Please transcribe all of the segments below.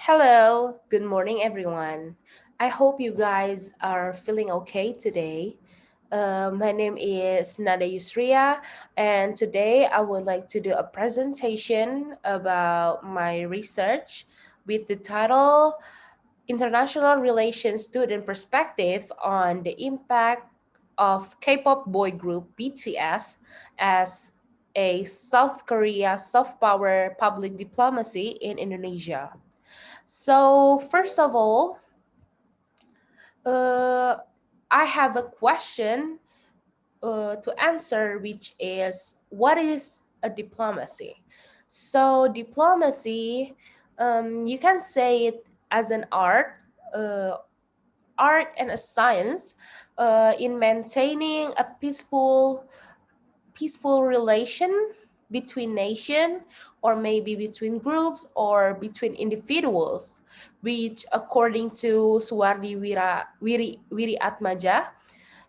Hello, good morning, everyone. I hope you guys are feeling okay today. My name is Nadaa Yusriyyah, and today I would like to do a presentation about my research with the title International Relations Student Perspective on the Impact of K-pop boy group BTS as a South Korea soft power public diplomacy in Indonesia. So, first of all, uh, I have a question to answer, which is what is a diplomacy? So, diplomacy, you can say it as an uh, art and a science in maintaining a peaceful relation between nation or maybe between groups or between individuals, which according to Suwardi Wiri Atmaja,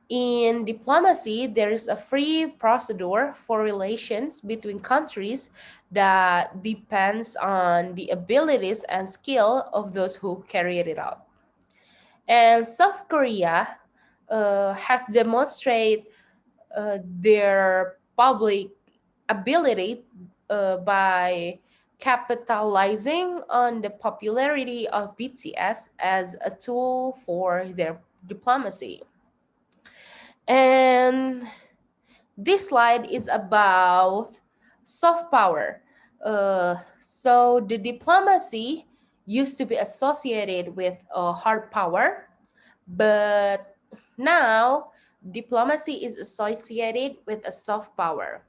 in diplomacy there is a free procedure for relations between countries that depends on the abilities and skill of those who carry it out. And South Korea has demonstrated their public ability by capitalizing on the popularity of BTS as a tool for their diplomacy. And this slide is about soft power. So the diplomacy used to be associated with hard power, but now diplomacy is associated with a soft power.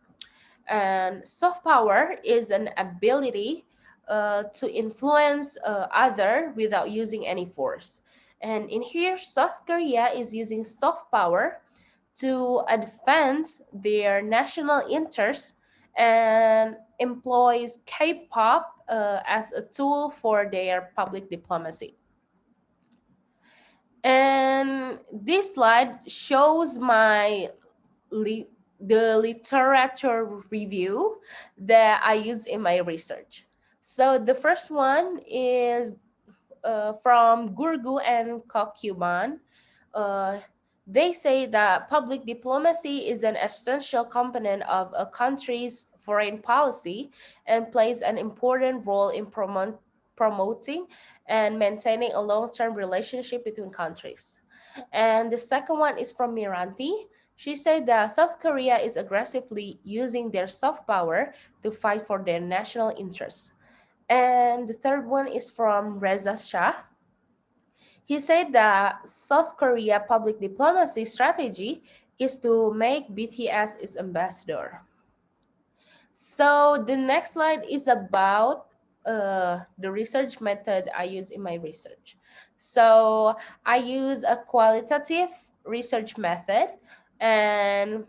And soft power is an ability to influence other without using any force. And in here, South Korea is using soft power to advance their national interests and employs K-pop as a tool for their public diplomacy. And this slide shows the literature review that I use in my research. So the first one is from Gurgu and Kokuban. Uh, they say that public diplomacy is an essential component of a country's foreign policy and plays an important role in promoting and maintaining a long-term relationship between countries. And the second one is from Miranti. She said that South Korea is aggressively using their soft power to fight for their national interests. And the third one is from Reza Shah. He said that South Korea public diplomacy strategy is to make BTS its ambassador. So the next slide is about the research method I use in my research. So I use a qualitative research method, and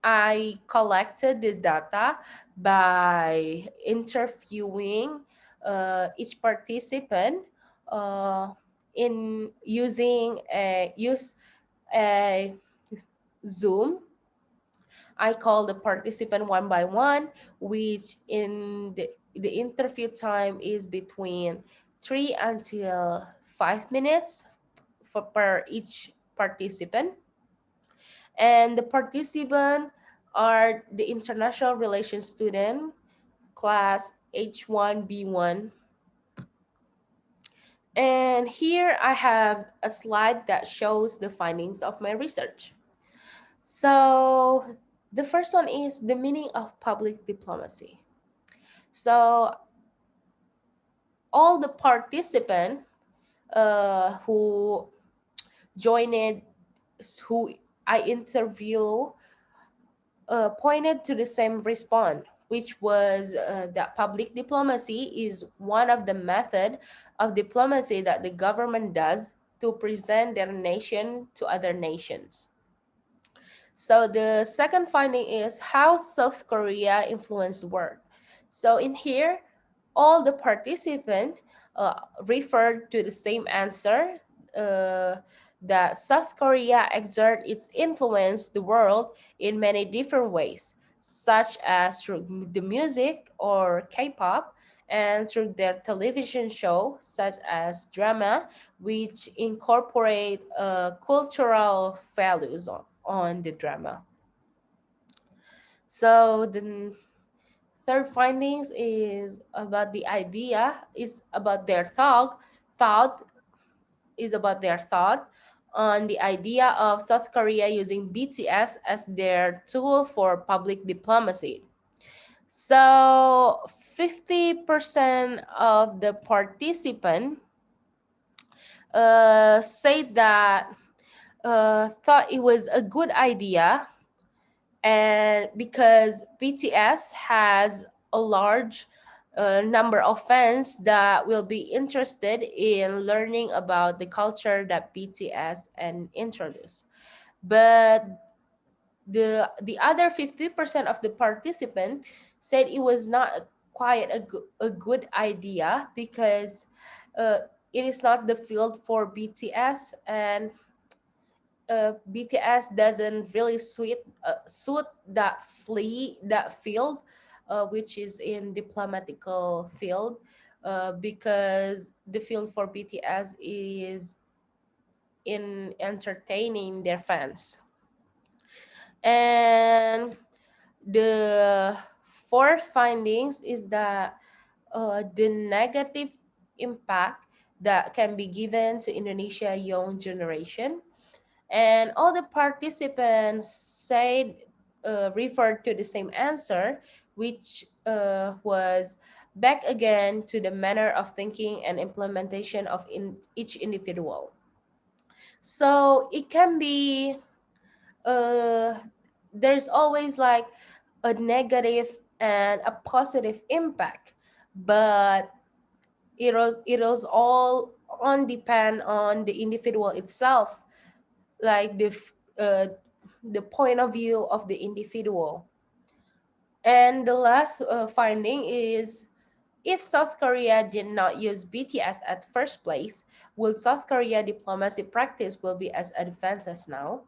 I collected the data by interviewing each participant uh, in using a Zoom. I call the participant one by one, which in the interview time is between 3 until 5 minutes per each participant. And the participant are the international relations student, class H1B1. And here I have a slide that shows the findings of my research. So the first one is the meaning of public diplomacy. So all the participants who joined it, who I interview, pointed to the same response, which was that public diplomacy is one of the method of diplomacy that the government does to present their nation to other nations. So the second finding is how South Korea influenced the world. So in here, all the participants referred to the same answer, that South Korea exert its influence the world in many different ways, such as through the music or K-pop and through their television show, such as drama, which incorporate cultural values on the drama. So the third findings is about the idea, is about their thought is about their thought on the idea of South Korea using BTS as their tool for public diplomacy. So 50% of the participant say that thought it was a good idea, and because BTS has a large number of fans that will be interested in learning about the culture that BTS and introduce. But the other 50% of the participant said it was not quite a good idea because uh, it is not the field for BTS, and BTS doesn't really suit that field, which is in diplomatical field, because the field for BTS is in entertaining their fans. And the fourth findings is that the negative impact that can be given to Indonesia young generation, and all the participants said referred to the same answer, which was back again to the manner of thinking and implementation of each individual. So it can be uh, there's always like a negative and a positive impact, but it was all on depend on the individual itself, like the point of view of the individual. And the last finding is, if South Korea did not use BTS at first place, will South Korea diplomacy practice will be as advanced as now?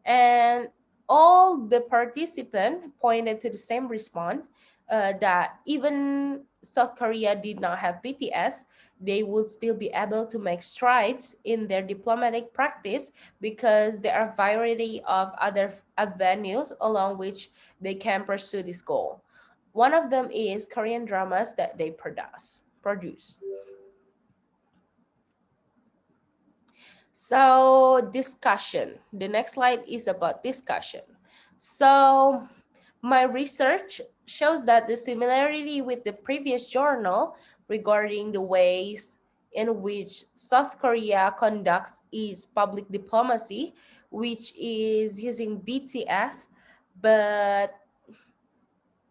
And all the participants pointed to the same response, that even South Korea did not have BTS, they would still be able to make strides in their diplomatic practice because there are variety of other avenues along which they can pursue this goal. One of them is Korean dramas that they produce. So discussion. The next slide is about discussion. So my research shows that the similarity with the previous journal regarding the ways in which South Korea conducts its public diplomacy, which is using BTS, but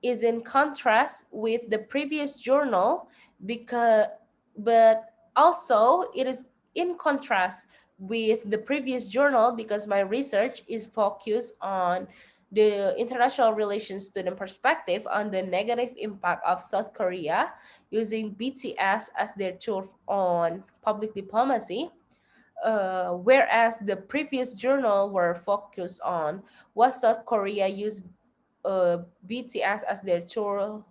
is in contrast with the previous journal, because but also it is in contrast with the previous journal because my research is focused on the international relations student perspective on the negative impact of South Korea using BTS as their tool on public diplomacy, whereas the previous journal were focused on what South Korea used BTS as their tool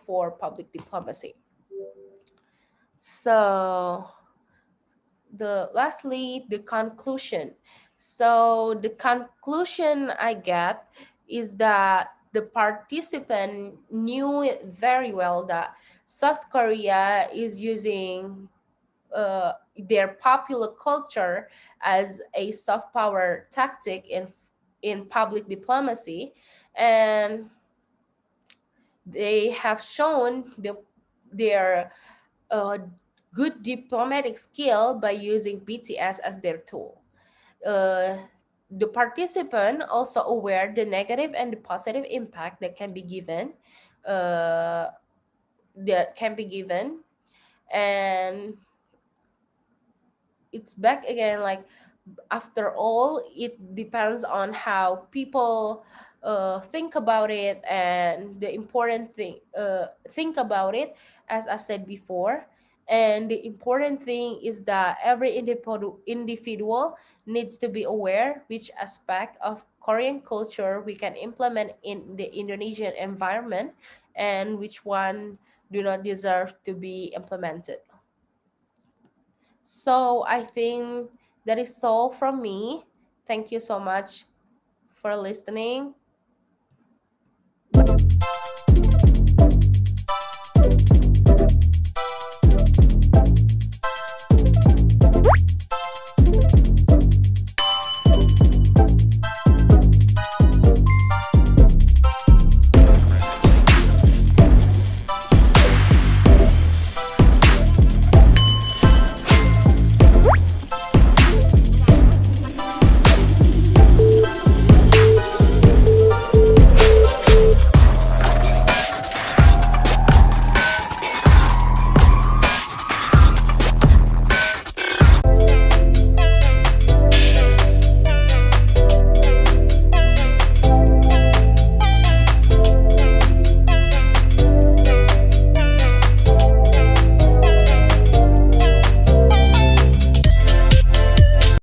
for public diplomacy. So the conclusion. So the conclusion I get is that the participant knew it very well that South Korea is using their popular culture as a soft power tactic in public diplomacy, and they have shown their uh, good diplomatic skill by using BTS as their tool. Uh, the participant also aware the negative and the positive impact uh, that can be given, and it's back again like, after all, it depends on how people think about it, and the important thing think about it, as I said before. And the important thing is that every individual needs to be aware which aspect of Korean culture we can implement in the Indonesian environment, and which one do not deserve to be implemented. So I think that is all from me. Thank you so much for listening.